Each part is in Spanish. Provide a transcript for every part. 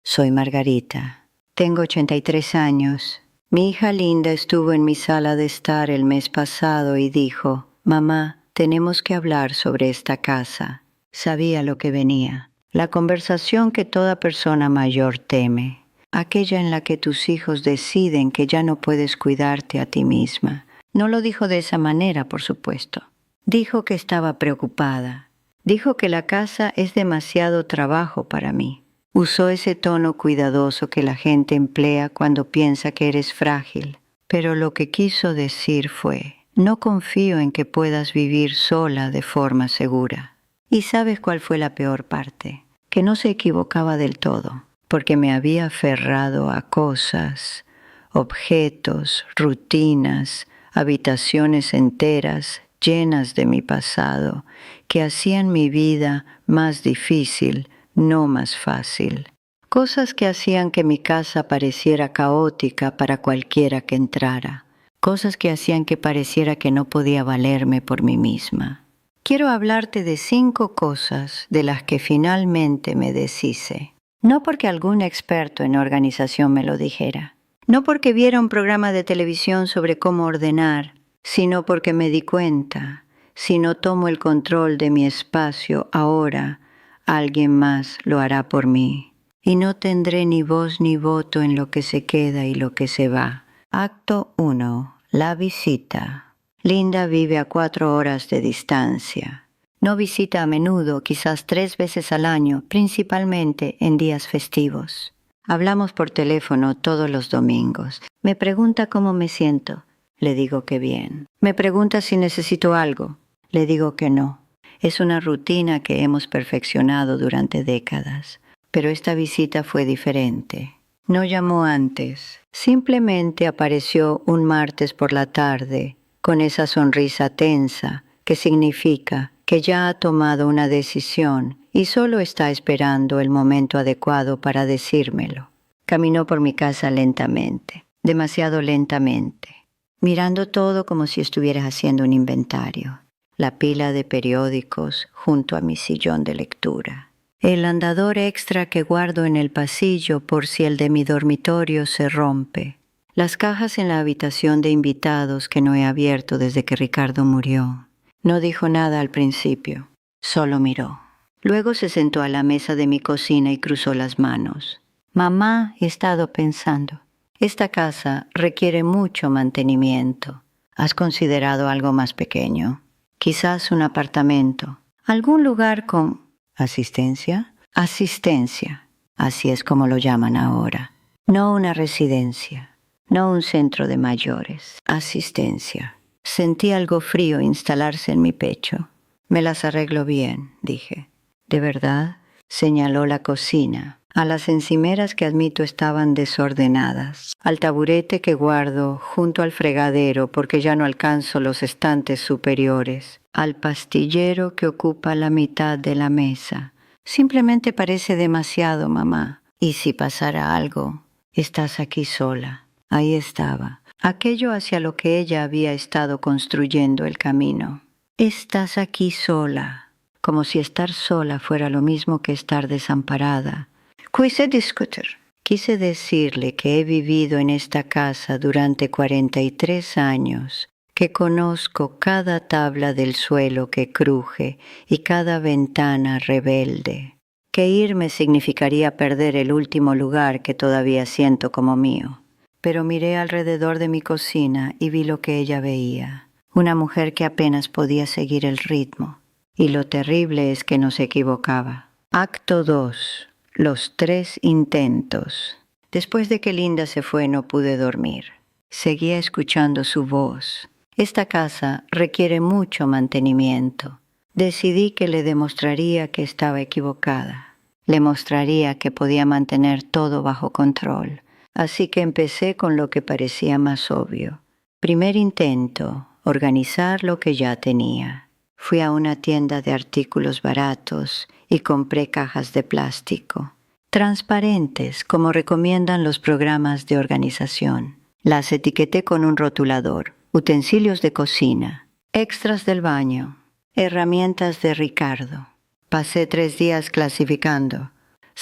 Soy Margarita. Tengo 83 años. Mi hija Linda estuvo en mi sala de estar el mes pasado y dijo, «Mamá, tenemos que hablar sobre esta casa». Sabía lo que venía. La conversación que toda persona mayor teme. Aquella en la que tus hijos deciden que ya no puedes cuidarte a ti misma. No lo dijo de esa manera, por supuesto. Dijo que estaba preocupada. Dijo que la casa es demasiado trabajo para mí. Usó ese tono cuidadoso que la gente emplea cuando piensa que eres frágil. Pero lo que quiso decir fue, no confío en que puedas vivir sola de forma segura. ¿Y sabes cuál fue la peor parte? Que no se equivocaba del todo, porque me había aferrado a cosas, objetos, rutinas, habitaciones enteras llenas de mi pasado, que hacían mi vida más difícil, no más fácil. Cosas que hacían que mi casa pareciera caótica para cualquiera que entrara. Cosas que hacían que pareciera que no podía valerme por mí misma. Quiero hablarte de 5 cosas de las que finalmente me deshice. No porque algún experto en organización me lo dijera. No porque viera un programa de televisión sobre cómo ordenar, sino porque me di cuenta, si no tomo el control de mi espacio ahora, alguien más lo hará por mí. Y no tendré ni voz ni voto en lo que se queda y lo que se va. Acto 1. La visita. Linda vive a 4 horas de distancia. No visita a menudo, quizás 3 veces al año, principalmente en días festivos. Hablamos por teléfono todos los domingos. Me pregunta cómo me siento. Le digo que bien. Me pregunta si necesito algo. Le digo que no. Es una rutina que hemos perfeccionado durante décadas. Pero esta visita fue diferente. No llamó antes. Simplemente apareció un martes por la tarde, con esa sonrisa tensa, que significa que ya ha tomado una decisión y solo está esperando el momento adecuado para decírmelo. Caminó por mi casa lentamente, demasiado lentamente, mirando todo como si estuviera haciendo un inventario. La pila de periódicos junto a mi sillón de lectura. El andador extra que guardo en el pasillo por si el de mi dormitorio se rompe. Las cajas en la habitación de invitados que no he abierto desde que Ricardo murió. No dijo nada al principio, solo miró. Luego se sentó a la mesa de mi cocina y cruzó las manos. Mamá, he estado pensando. Esta casa requiere mucho mantenimiento. ¿Has considerado algo más pequeño? Quizás un apartamento. Algún lugar con... ¿Asistencia? Asistencia. Así es como lo llaman ahora. No una residencia. No un centro de mayores. Asistencia. Sentí algo frío instalarse en mi pecho. Me las arreglo bien, dije. ¿De verdad? Señaló la cocina. A las encimeras que admito estaban desordenadas, al taburete que guardo junto al fregadero porque ya no alcanzo los estantes superiores, al pastillero que ocupa la mitad de la mesa. Simplemente parece demasiado, mamá. Y si pasara algo, estás aquí sola. Ahí estaba, aquello hacia lo que ella había estado construyendo el camino. Estás aquí sola, como si estar sola fuera lo mismo que estar desamparada. Quise discutir. Quise decirle que he vivido en esta casa durante 43 años, que conozco cada tabla del suelo que cruje y cada ventana rebelde, que irme significaría perder el último lugar que todavía siento como mío. Pero miré alrededor de mi cocina y vi lo que ella veía, una mujer que apenas podía seguir el ritmo. Y lo terrible es que no se equivocaba. Acto 2. Los 3 intentos. Después de que Linda se fue no pude dormir. Seguía escuchando su voz. Esta casa requiere mucho mantenimiento. Decidí que le demostraría que estaba equivocada. Le mostraría que podía mantener todo bajo control. Así que empecé con lo que parecía más obvio. Primer intento, organizar lo que ya tenía. Fui a una tienda de artículos baratos y compré cajas de plástico, transparentes como recomiendan los programas de organización. Las etiqueté con un rotulador, utensilios de cocina, extras del baño, herramientas de Ricardo. Pasé 3 días clasificando.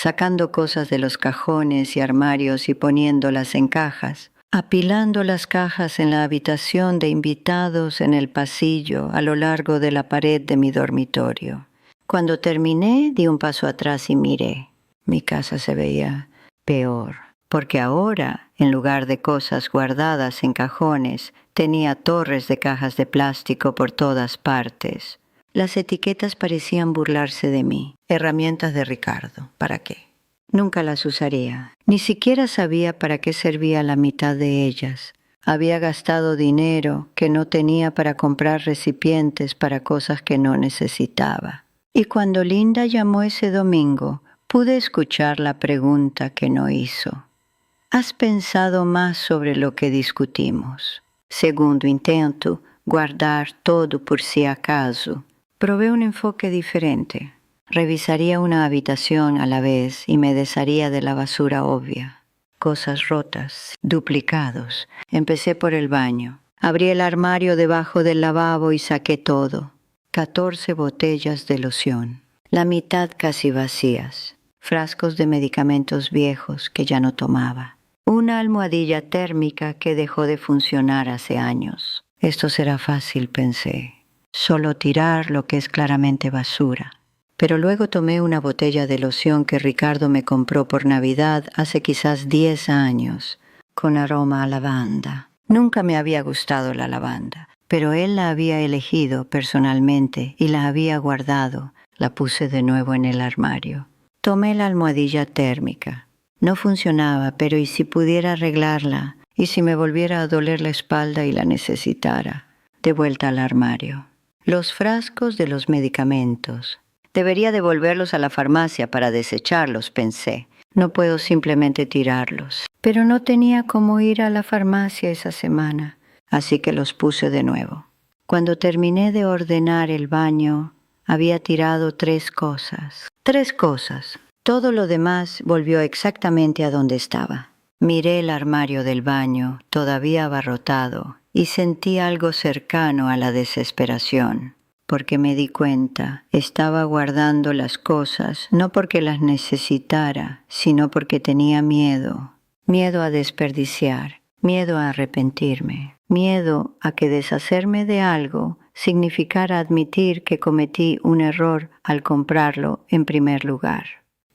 sacando cosas de los cajones y armarios y poniéndolas en cajas, apilando las cajas en la habitación de invitados en el pasillo a lo largo de la pared de mi dormitorio. Cuando terminé, di un paso atrás y miré. Mi casa se veía peor, porque ahora, en lugar de cosas guardadas en cajones, tenía torres de cajas de plástico por todas partes. Las etiquetas parecían burlarse de mí. Herramientas de Ricardo. ¿Para qué? Nunca las usaría. Ni siquiera sabía para qué servía la mitad de ellas. Había gastado dinero que no tenía para comprar recipientes para cosas que no necesitaba. Y cuando Linda llamó ese domingo, pude escuchar la pregunta que no hizo. ¿Has pensado más sobre lo que discutimos? Segundo intento, guardar todo por si acaso. Probé un enfoque diferente. Revisaría una habitación a la vez y me desharía de la basura obvia. Cosas rotas, duplicados. Empecé por el baño. Abrí el armario debajo del lavabo y saqué todo. 14 botellas de loción. La mitad casi vacías. Frascos de medicamentos viejos que ya no tomaba. Una almohadilla térmica que dejó de funcionar hace años. Esto será fácil, pensé. Solo tirar lo que es claramente basura. Pero luego tomé una botella de loción que Ricardo me compró por Navidad hace quizás 10 años, con aroma a lavanda. Nunca me había gustado la lavanda, pero él la había elegido personalmente y la había guardado. La puse de nuevo en el armario. Tomé la almohadilla térmica. No funcionaba, pero ¿y si pudiera arreglarla? ¿Y si me volviera a doler la espalda y la necesitara? De vuelta al armario. Los frascos de los medicamentos. Debería devolverlos a la farmacia para desecharlos, pensé. No puedo simplemente tirarlos. Pero no tenía cómo ir a la farmacia esa semana, así que los puse de nuevo. Cuando terminé de ordenar el baño, había tirado 3 cosas. 3 cosas. Todo lo demás volvió exactamente a donde estaba. Miré el armario del baño, todavía abarrotado, y sentí algo cercano a la desesperación. Porque me di cuenta, estaba guardando las cosas, no porque las necesitara, sino porque tenía miedo. Miedo a desperdiciar, miedo a arrepentirme, miedo a que deshacerme de algo significara admitir que cometí un error al comprarlo en primer lugar.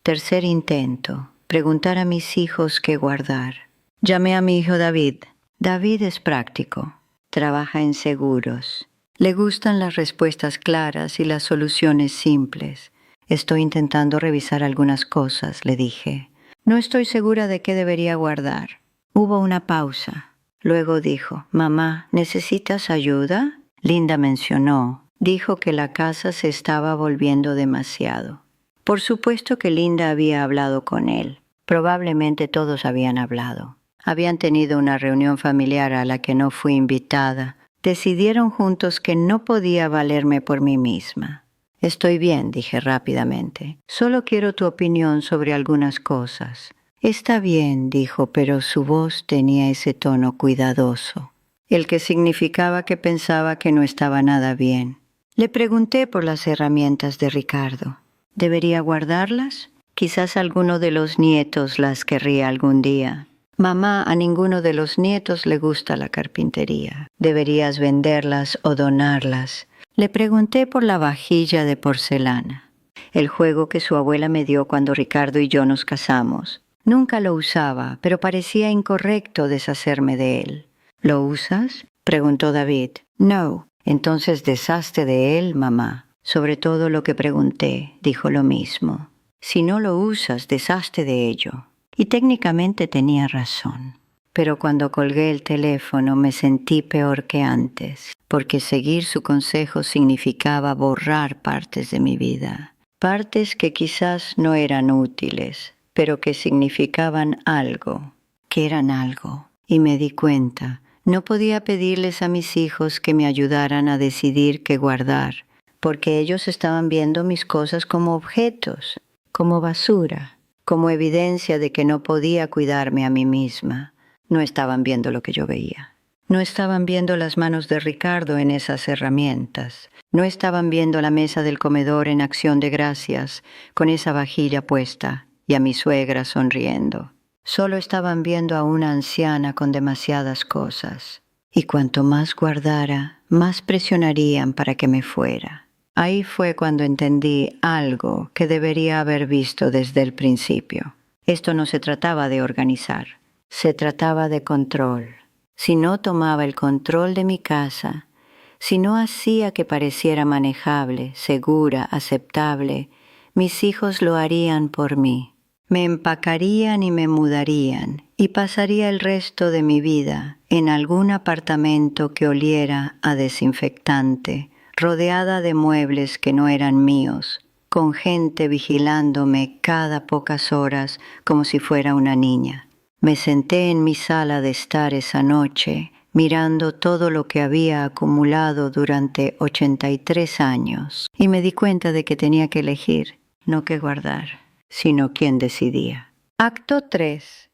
Tercer intento, preguntar a mis hijos qué guardar. Llamé a mi hijo David. David es práctico, trabaja en seguros. Le gustan las respuestas claras y las soluciones simples. Estoy intentando revisar algunas cosas, le dije. No estoy segura de qué debería guardar. Hubo una pausa. Luego dijo, «Mamá, ¿necesitas ayuda?» Linda mencionó. Dijo que la casa se estaba volviendo demasiado. Por supuesto que Linda había hablado con él. Probablemente todos habían hablado. Habían tenido una reunión familiar a la que no fui invitada. Decidieron juntos que no podía valerme por mí misma. «Estoy bien», dije rápidamente. «Solo quiero tu opinión sobre algunas cosas». «Está bien», dijo, pero su voz tenía ese tono cuidadoso, el que significaba que pensaba que no estaba nada bien. Le pregunté por las herramientas de Ricardo. ¿Debería guardarlas? Quizás alguno de los nietos las querría algún día. Mamá, a ninguno de los nietos le gusta la carpintería. ¿Deberías venderlas o donarlas? Le pregunté por la vajilla de porcelana, el juego que su abuela me dio cuando Ricardo y yo nos casamos. Nunca lo usaba, pero parecía incorrecto deshacerme de él. ¿Lo usas?, preguntó David. No. Entonces deshazte de él, mamá. Sobre todo lo que pregunté, dijo lo mismo. Si no lo usas, deshazte de ello. Y técnicamente tenía razón. Pero cuando colgué el teléfono me sentí peor que antes, porque seguir su consejo significaba borrar partes de mi vida. Partes que quizás no eran útiles, pero que significaban algo, que eran algo. Y me di cuenta, no podía pedirles a mis hijos que me ayudaran a decidir qué guardar, porque ellos estaban viendo mis cosas como objetos, como basura, como evidencia de que no podía cuidarme a mí misma. No estaban viendo lo que yo veía. No estaban viendo las manos de Ricardo en esas herramientas. No estaban viendo la mesa del comedor en acción de gracias, con esa vajilla puesta. y a mi suegra sonriendo. Solo estaban viendo a una anciana con demasiadas cosas, y cuanto más guardara, más presionarían para que me fuera. Ahí fue cuando entendí algo que debería haber visto desde el principio. Esto no se trataba de organizar, se trataba de control. Si no tomaba el control de mi casa, si no hacía que pareciera manejable, segura, aceptable, mis hijos lo harían por mí. Me empacarían y me mudarían, y pasaría el resto de mi vida en algún apartamento que oliera a desinfectante, rodeada de muebles que no eran míos, con gente vigilándome cada pocas horas como si fuera una niña. Me senté en mi sala de estar esa noche, mirando todo lo que había acumulado durante 83 años, y me di cuenta de que tenía que elegir, no qué guardar, sino quién decidía. Acto 3.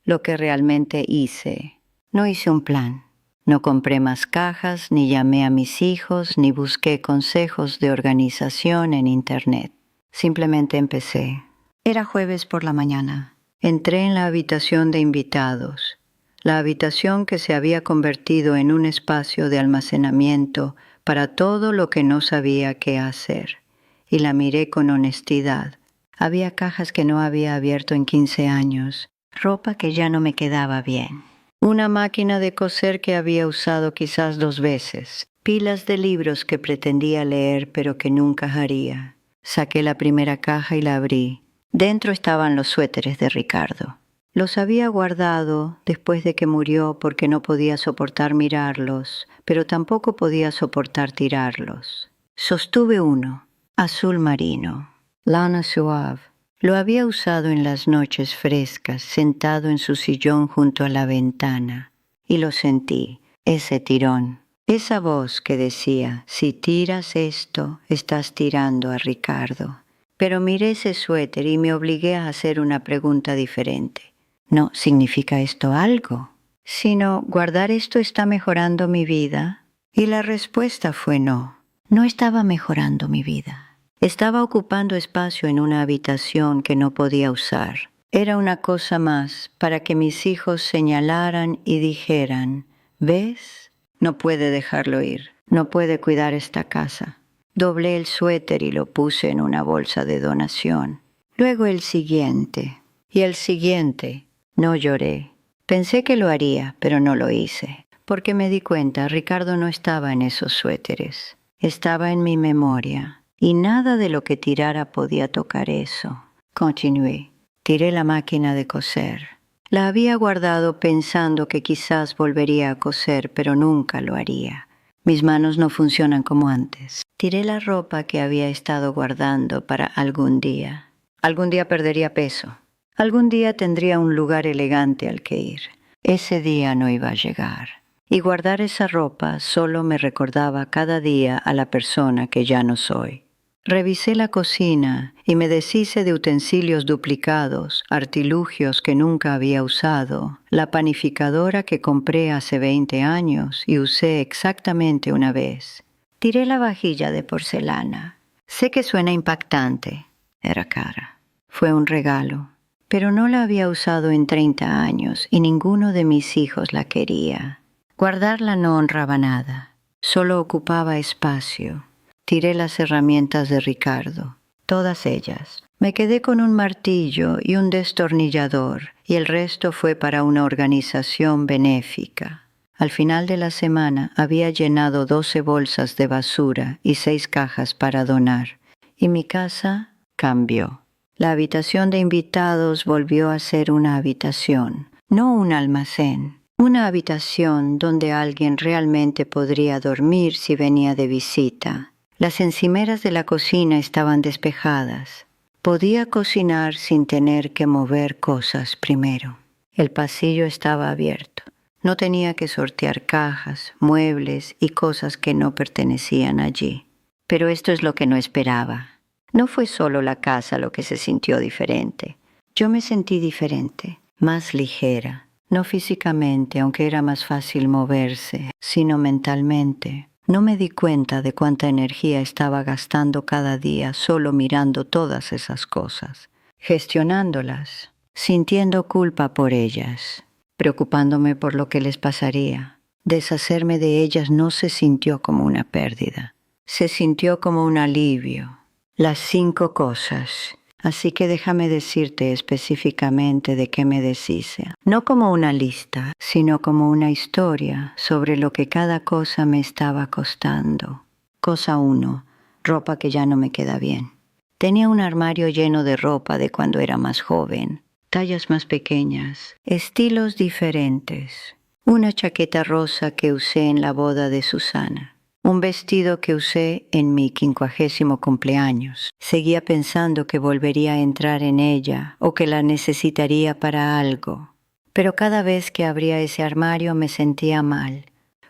Lo que realmente hice. No hice un plan. No compré más cajas, ni llamé a mis hijos, ni busqué consejos de organización en Internet. Simplemente empecé. Era jueves por la mañana. Entré en la habitación de invitados, la habitación que se había convertido en un espacio de almacenamiento para todo lo que no sabía qué hacer, y la miré con honestidad. Había cajas que no había abierto en 15 años, ropa que ya no me quedaba bien, una máquina de coser que había usado quizás 2 veces, pilas de libros que pretendía leer pero que nunca haría. Saqué la primera caja y la abrí. Dentro estaban los suéteres de Ricardo. Los había guardado después de que murió porque no podía soportar mirarlos, pero tampoco podía soportar tirarlos. Sostuve uno, azul marino, lana suave. Lo había usado en las noches frescas, sentado en su sillón junto a la ventana, y lo sentí, ese tirón. Esa voz que decía, si tiras esto, estás tirando a Ricardo. Pero miré ese suéter y me obligué a hacer una pregunta diferente. No significa esto algo, sino guardar esto está mejorando mi vida. Y la respuesta fue no. No estaba mejorando mi vida. Estaba ocupando espacio en una habitación que no podía usar. Era una cosa más para que mis hijos señalaran y dijeran, ¿ves? No puede dejarlo ir, no puede cuidar esta casa. Doblé el suéter y lo puse en una bolsa de donación. Luego el siguiente, y el siguiente. No lloré. Pensé que lo haría, pero no lo hice, porque me di cuenta, Ricardo no estaba en esos suéteres. Estaba en mi memoria, y nada de lo que tirara podía tocar eso. Continué. Tiré la máquina de coser. La había guardado pensando que quizás volvería a coser, pero nunca lo haría. Mis manos no funcionan como antes. Tiré la ropa que había estado guardando para algún día. Algún día perdería peso. Algún día tendría un lugar elegante al que ir. Ese día no iba a llegar. Y guardar esa ropa solo me recordaba cada día a la persona que ya no soy. Revisé la cocina y me deshice de utensilios duplicados, artilugios que nunca había usado, la panificadora que compré hace 20 años y usé exactamente una vez. Tiré la vajilla de porcelana. Sé que suena impactante. Era cara. Fue un regalo. Pero no la había usado en 30 años y ninguno de mis hijos la quería. Guardarla no honraba nada. Solo ocupaba espacio. Tiré las herramientas de Ricardo, todas ellas. Me quedé con un martillo y un destornillador, y el resto fue para una organización benéfica. Al final de la semana había llenado 12 bolsas de basura y 6 cajas para donar, y mi casa cambió. La habitación de invitados volvió a ser una habitación, no un almacén. Una habitación donde alguien realmente podría dormir si venía de visita. Las encimeras de la cocina estaban despejadas. Podía cocinar sin tener que mover cosas primero. El pasillo estaba abierto. No tenía que sortear cajas, muebles y cosas que no pertenecían allí. Pero esto es lo que no esperaba. No fue solo la casa lo que se sintió diferente. Yo me sentí diferente, más ligera. No físicamente, aunque era más fácil moverse, sino mentalmente. No me di cuenta de cuánta energía estaba gastando cada día solo mirando todas esas cosas. gestionándolas, sintiendo culpa por ellas, preocupándome por lo que les pasaría. Deshacerme de ellas no se sintió como una pérdida, se sintió como un alivio. Las 5 cosas. Así que déjame decirte específicamente de qué me deshice. No como una lista, sino como una historia sobre lo que cada cosa me estaba costando. Cosa 1. Ropa que ya no me queda bien. Tenía un armario lleno de ropa de cuando era más joven. Tallas más pequeñas, estilos diferentes. Una chaqueta rosa que usé en la boda de Susana. Un vestido que usé en mi 50º cumpleaños. Seguía pensando que volvería a entrar en ella o que la necesitaría para algo. Pero cada vez que abría ese armario me sentía mal,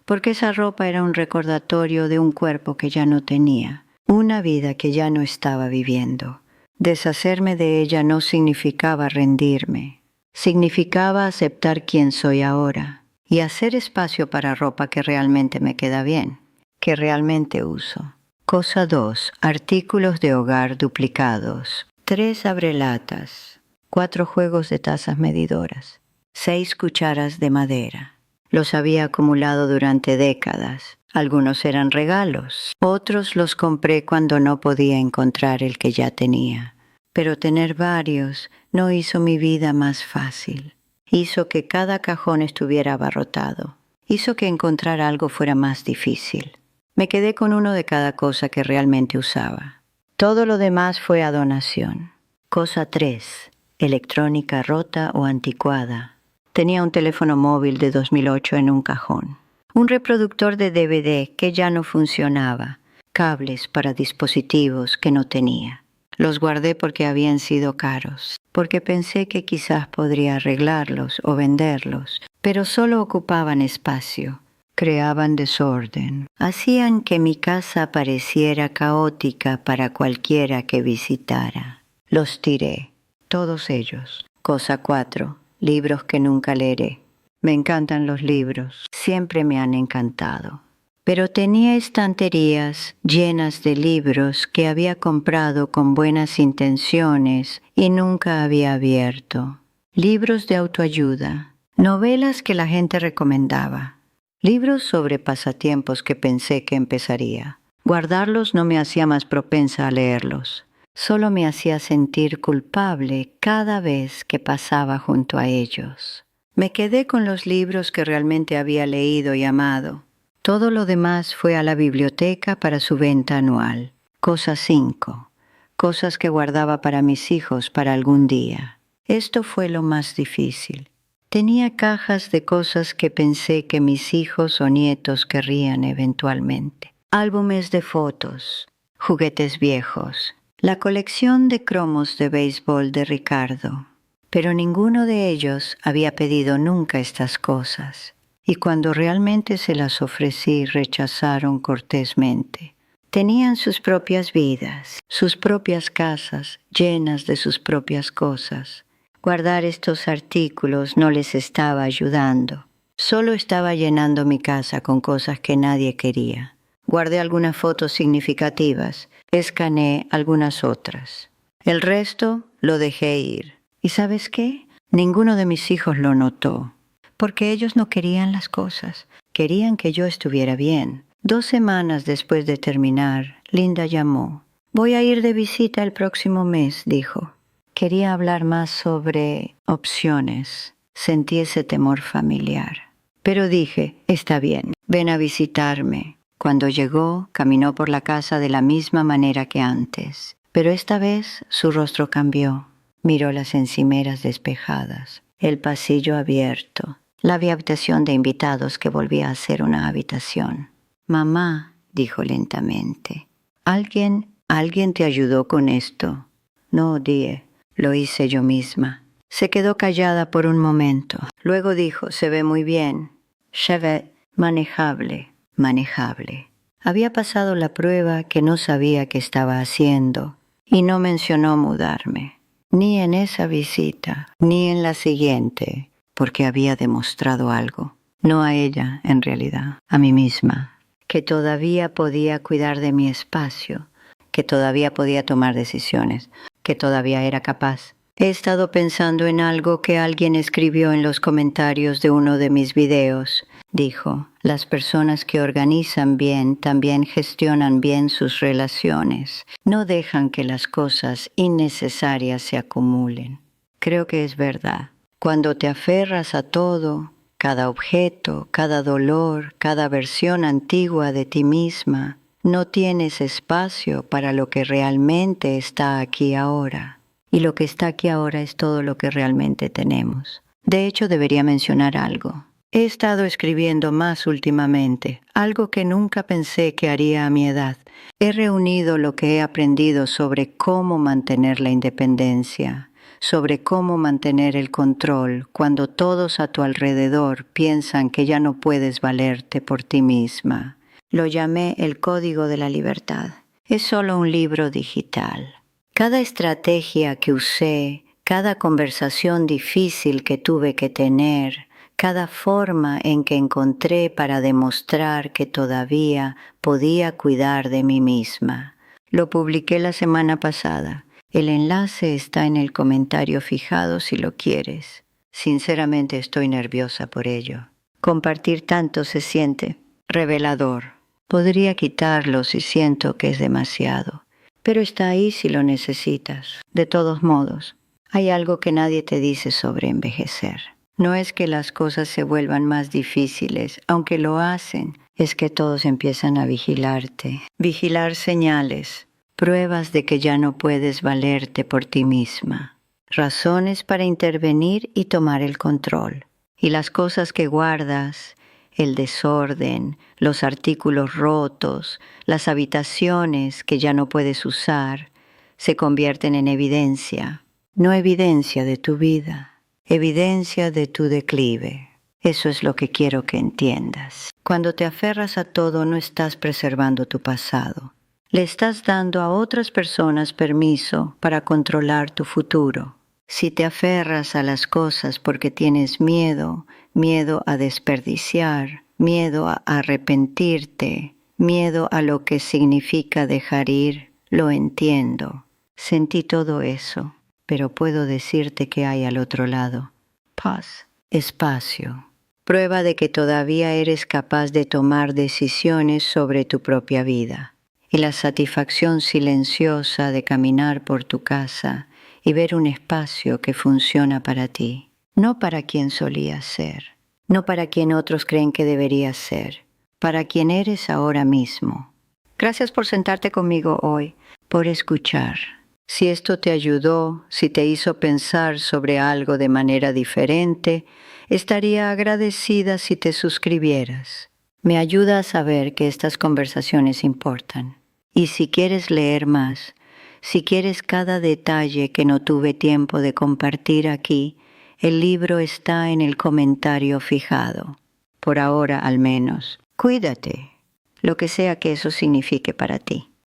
porque esa ropa era un recordatorio de un cuerpo que ya no tenía, una vida que ya no estaba viviendo. Deshacerme de ella no significaba rendirme, significaba aceptar quién soy ahora y hacer espacio para ropa que realmente me queda bien, que realmente uso. Cosa 2. Artículos de hogar duplicados. 3 abrelatas. 4 juegos de tazas medidoras. 6 cucharas de madera. Los había acumulado durante décadas. Algunos eran regalos. Otros los compré cuando no podía encontrar el que ya tenía. Pero tener varios no hizo mi vida más fácil. Hizo que cada cajón estuviera abarrotado. Hizo que encontrar algo fuera más difícil. Me quedé con uno de cada cosa que realmente usaba. Todo lo demás fue a donación. Cosa 3. Electrónica rota o anticuada. Tenía un teléfono móvil de 2008 en un cajón. Un reproductor de DVD que ya no funcionaba. Cables para dispositivos que no tenía. Los guardé porque habían sido caros, porque pensé que quizás podría arreglarlos o venderlos, pero solo ocupaban espacio. Creaban desorden. Hacían que mi casa pareciera caótica para cualquiera que visitara. Los tiré, todos ellos. Cosa 4. Libros que nunca leeré. Me encantan los libros, siempre me han encantado. Pero tenía estanterías llenas de libros que había comprado con buenas intenciones y nunca había abierto. Libros de autoayuda, novelas que la gente recomendaba. Libros sobre pasatiempos que pensé que empezaría. Guardarlos no me hacía más propensa a leerlos. Solo me hacía sentir culpable cada vez que pasaba junto a ellos. Me quedé con los libros que realmente había leído y amado. Todo lo demás fue a la biblioteca para su venta anual. Cosa 5. Cosas que guardaba para mis hijos para algún día. Esto fue lo más difícil. Tenía cajas de cosas que pensé que mis hijos o nietos querrían eventualmente. Álbumes de fotos, juguetes viejos, la colección de cromos de béisbol de Ricardo. Pero ninguno de ellos había pedido nunca estas cosas. Y cuando realmente se las ofrecí, rechazaron cortésmente. Tenían sus propias vidas, sus propias casas, llenas de sus propias cosas. Guardar estos artículos no les estaba ayudando. Solo estaba llenando mi casa con cosas que nadie quería. Guardé algunas fotos significativas, escaneé algunas otras. El resto lo dejé ir. ¿Y sabes qué? Ninguno de mis hijos lo notó. Porque ellos no querían las cosas, querían que yo estuviera bien. 2 semanas después de terminar, Linda llamó. Voy a ir de visita el próximo mes, dijo. Quería hablar más sobre opciones. Sentí ese temor familiar. Pero dije, está bien, ven a visitarme. Cuando llegó, caminó por la casa de la misma manera que antes. Pero esta vez su rostro cambió. Miró las encimeras despejadas, el pasillo abierto. La habitación de invitados que volvía a ser una habitación. Mamá, dijo lentamente, ¿Alguien te ayudó con esto? No, Die, lo hice yo misma. Se quedó callada por un momento. Luego dijo, se ve muy bien. Chevet, manejable. Había pasado la prueba que no sabía que estaba haciendo y no mencionó mudarme. Ni en esa visita, ni en la siguiente. Porque había demostrado algo, no a ella en realidad, a mí misma, que todavía podía cuidar de mi espacio, que todavía podía tomar decisiones, que todavía era capaz He estado pensando en algo que alguien escribió en los comentarios de uno de mis videos. Dijo, las personas que organizan bien también gestionan bien sus relaciones. No dejan que las cosas innecesarias se acumulen. Creo que es verdad. Cuando te aferras a todo, cada objeto, cada dolor, cada versión antigua de ti misma, no tienes espacio para lo que realmente está aquí ahora. Y lo que está aquí ahora es todo lo que realmente tenemos. De hecho, debería mencionar algo. He estado escribiendo más últimamente, algo que nunca pensé que haría a mi edad. He reunido lo que he aprendido sobre cómo mantener la independencia, sobre cómo mantener el control cuando todos a tu alrededor piensan que ya no puedes valerte por ti misma. Lo llamé El Código de la Libertad. Es solo un libro digital. Cada estrategia que usé, cada conversación difícil que tuve que tener, cada forma en que encontré para demostrar que todavía podía cuidar de mí misma. Lo publiqué la semana pasada. El enlace está en el comentario fijado si lo quieres. Sinceramente estoy nerviosa por ello. Compartir tanto se siente revelador. Podría quitarlo si siento que es demasiado. Pero está ahí si lo necesitas. De todos modos, hay algo que nadie te dice sobre envejecer. No es que las cosas se vuelvan más difíciles, aunque lo hacen, es que todos empiezan a vigilarte. Vigilar señales, pruebas de que ya no puedes valerte por ti misma. Razones para intervenir y tomar el control. Y las cosas que guardas, el desorden, los artículos rotos, las habitaciones que ya no puedes usar, se convierten en evidencia. No evidencia de tu vida, evidencia de tu declive. Eso es lo que quiero que entiendas. Cuando te aferras a todo, no estás preservando tu pasado. Le estás dando a otras personas permiso para controlar tu futuro. Si te aferras a las cosas porque tienes miedo a desperdiciar, miedo a arrepentirte, miedo a lo que significa dejar ir, lo entiendo. Sentí todo eso, pero puedo decirte que hay al otro lado. Paz, espacio, prueba de que todavía eres capaz de tomar decisiones sobre tu propia vida. Y la satisfacción silenciosa de caminar por tu casa y ver un espacio que funciona para ti, no para quien solías ser, no para quien otros creen que deberías ser, para quien eres ahora mismo. Gracias por sentarte conmigo hoy, por escuchar. Si esto te ayudó, si te hizo pensar sobre algo de manera diferente, estaría agradecida si te suscribieras. Me ayuda a saber que estas conversaciones importan. Y si quieres leer más, si quieres cada detalle que no tuve tiempo de compartir aquí, el libro está en el comentario fijado. Por ahora, al menos. Cuídate, lo que sea que eso signifique para ti.